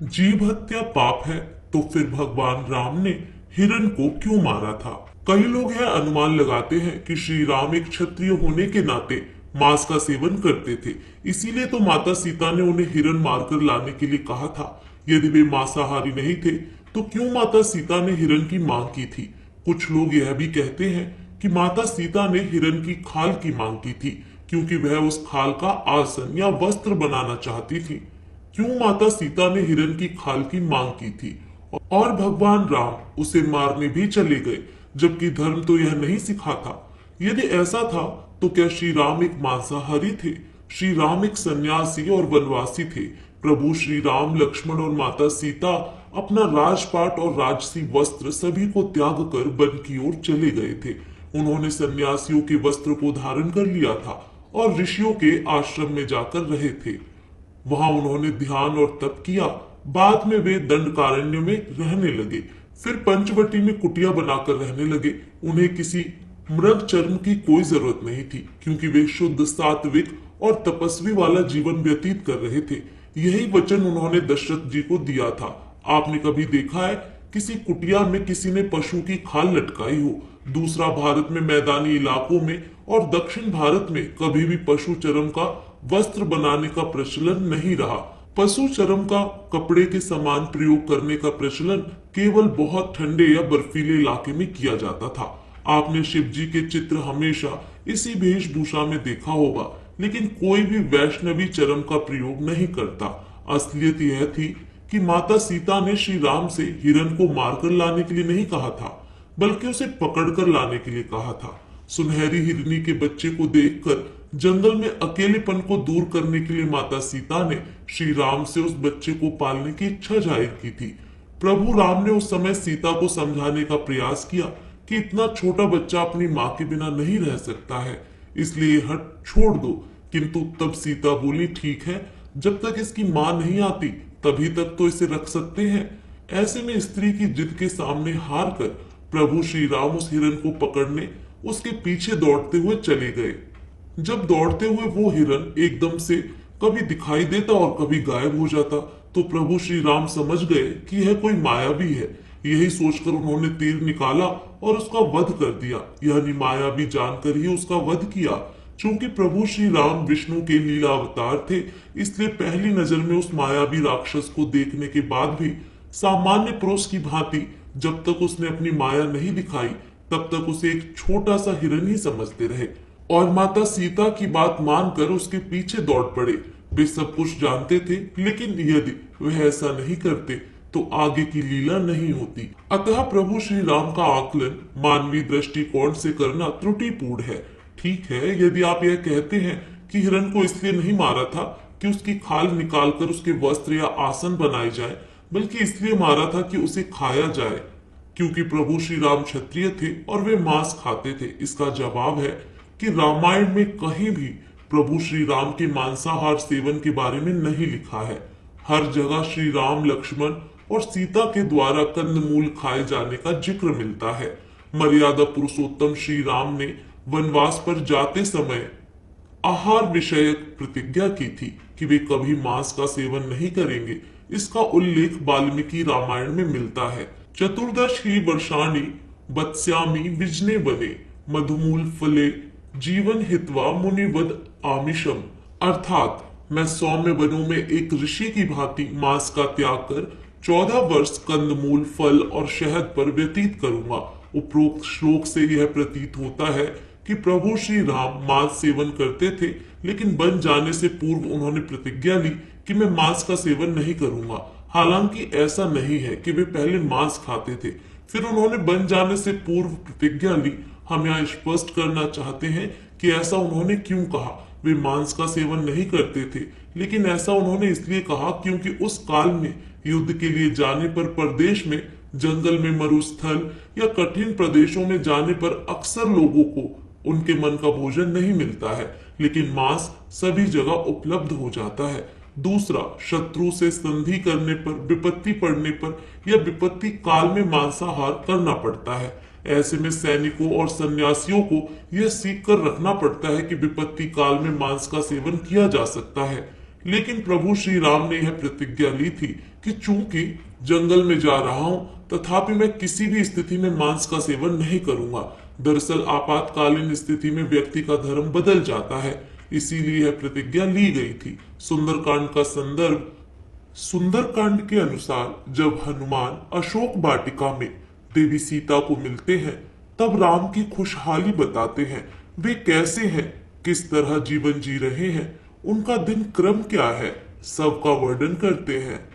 जीव हत्या पाप है, तो फिर भगवान राम ने हिरण को क्यों मारा था? कई लोग यह अनुमान लगाते हैं कि श्री राम एक क्षत्रिय होने के नाते मांस का सेवन करते थे, इसीलिए तो माता सीता ने उन्हें हिरण मारकर लाने के लिए कहा था। यदि वे मांसाहारी नहीं थे, तो क्यों माता सीता ने हिरण की मांग की थी? कुछ लोग यह भी कहते हैं कि माता सीता ने हिरण की खाल की मांग की थी, क्योंकि वह उस खाल का आसन या वस्त्र बनाना चाहती थी। क्यों माता सीता ने हिरण की खाल की मांग की थी और भगवान राम उसे मारने भी चले गए, जबकि धर्म तो यह नहीं सिखा था? यदि ऐसा था, तो क्या श्री राम एक मांसाहारी थे? श्री राम एक सन्यासी और वनवासी थे। प्रभु श्री राम, लक्ष्मण और माता सीता अपना राजपाट और राजसी वस्त्र सभी को त्याग कर वन की ओर चले गए थे। उन्होंने सन्यासियों के वस्त्र को धारण कर लिया था और ऋषियों के आश्रम में जाकर रहे थे। वहां उन्होंने ध्यान और तप किया। बाद में वे दंडकारण्य में रहने लगे, फिर पंचवटी में कुटिया बनाकर रहने लगे। उन्हें किसी मृग चर्म की कोई जरूरत नहीं थी, क्योंकि वे शुद्ध, सात्विक और तपस्वी वाला जीवन व्यतीत कर रहे थे। यही वचन उन्होंने दशरथ जी को दिया था। आपने कभी देखा है किसी कुटिया में किसी ने पशु की खाल लटकाई हो? दूसरा, भारत में मैदानी इलाकों में और दक्षिण भारत में कभी भी पशु चर्म का वस्त्र बनाने का प्रचलन नहीं रहा। पशु चर्म का कपड़े के समान प्रयोग करने का प्रचलन केवल बहुत ठंडे या बर्फीले इलाके में किया जाता था। आपने शिव जी के चित्र हमेशा इसी वेशभूषा में देखा होगा, लेकिन कोई भी वैष्णवी चर्म का प्रयोग नहीं करता। असलियत यह थी कि माता सीता ने श्री राम से हिरण को मारकर लाने के लिए नहीं कहा था, बल्कि उसे पकड़कर लाने के लिए कहा था। सुनहरी हिरनी के बच्चे को देखकर जंगल में अकेलेपन को दूर करने के लिए माता सीता ने श्री राम से उस बच्चे को पालने की इच्छा जाहिर की थी। प्रभु राम ने उस समय सीता को समझाने का प्रयास किया कि इतना छोटा बच्चा अपनी माँ के बिना नहीं रह सकता है, इसलिए हट छोड़ दो। किंतु तब सीता बोली, ठीक है, जब तक इसकी माँ नहीं आती तभी तक तो इसे रख सकते हैं। ऐसे में स्त्री की जिद के सामने हार कर प्रभु श्री राम उस हिरण को पकड़ने उसके पीछे दौड़ते हुए चले गए। जब दौड़ते हुए वो हिरण एकदम से कभी दिखाई देता और कभी गायब हो जाता, तो प्रभु श्री राम समझ गए कि यह कोई मायावी है। यही सोचकर उन्होंने तीर निकाला और उसका वध कर दिया, यानी मायावी जानकर ही उसका वध किया। चूंकि प्रभु श्री राम विष्णु के लीला अवतार थे, इसलिए पहली नजर में उस मायावी राक्षस को देखने के बाद भी सामान्य पुरुष की भांति जब तक उसने अपनी माया नहीं दिखाई, तब तक उसे एक छोटा सा हिरण ही समझते रहे और माता सीता की बात मानकर उसके पीछे दौड़ पड़े। वे सब कुछ जानते थे, लेकिन यदि वह ऐसा नहीं करते तो आगे की लीला नहीं होती। अतः प्रभु श्री राम का आकलन मानवीय दृष्टिकोण से करना त्रुटिपूर्ण है। ठीक है, यदि आप यह कहते हैं कि हिरण को इसलिए नहीं मारा था कि उसकी खाल निकालकर उसके वस्त्र या आसन बनाए जाए, बल्कि इसलिए मारा था कि उसे खाया जाए, क्योंकि प्रभु श्री राम क्षत्रिय थे और वे मांस खाते थे। इसका जवाब है कि रामायण में कहीं भी प्रभु श्री राम के मांसाहार सेवन के बारे में नहीं लिखा है। हर जगह श्री राम, लक्ष्मण और सीता के द्वारा कंदमूल खाए जाने का जिक्र मिलता है। मर्यादा पुरुषोत्तम श्री राम ने वनवास पर जाते समय आहार विषयक प्रतिज्ञा की थी कि वे कभी मांस का सेवन नहीं करेंगे। इसका उल्लेख वाल्मीकि रामायण में मिलता है। चतुर्दश ही वर्षाणि बत्स्यामि विजने बने मधुमूल फले जीवन हित्वा मुनिवद आमिषम। अर्थात मैं सौम्य वनों में एक ऋषि की भांति मांस का त्याग कर 14 वर्ष कंदमूल, फल और शहद पर व्यतीत करूंगा। उपरोक्त श्लोक से यह प्रतीत होता है कि प्रभु श्री राम मांस सेवन करते थे, लेकिन बन जाने से पूर्व उन्होंने प्रतिज्ञा ली कि मैं मांस का सेवन नहीं करूंगा। हालांकि ऐसा नहीं है कि वे पहले मांस खाते थे फिर उन्होंने बन जाने से पूर्व प्रतिज्ञा ली। हम यहाँ स्पष्ट करना चाहते हैं कि ऐसा उन्होंने क्यों कहा। वे मांस का सेवन नहीं करते थे, लेकिन ऐसा उन्होंने इसलिए कहा क्योंकि उस काल में युद्ध के लिए जाने पर प्रदेश में, जंगल में, मरुस्थल या कठिन प्रदेशों में जाने पर अक्सर लोगों को उनके मन का भोजन नहीं मिलता है, लेकिन मांस सभी जगह उपलब्ध हो जाता है। दूसरा, शत्रु से संधि करने पर, विपत्ति पड़ने पर या विपत्ति काल में मांसाहार करना पड़ता है। ऐसे में सैनिकों और सन्यासियों को यह सीख कर रखना पड़ता है कि विपत्ति काल में मांस का सेवन किया जा सकता है। लेकिन प्रभु श्री राम ने यह प्रतिज्ञा ली थी कि चूंकि जंगल में जा रहा हूं, तथापि मैं किसी भी स्थिति में मांस का सेवन नहीं करूंगा। दरअसल आपातकालीन स्थिति में व्यक्ति का धर्म बदल जाता है, इसीलिए यह प्रतिज्ञा ली गई थी। सुंदरकांड का संदर्भ सुंदरकांड के अनुसार जब हनुमान अशोक वाटिका में देवी सीता को मिलते हैं, तब राम की खुशहाली बताते हैं। वे कैसे हैं, किस तरह जीवन जी रहे हैं, उनका दिन क्रम क्या है, सबका वर्णन करते हैं।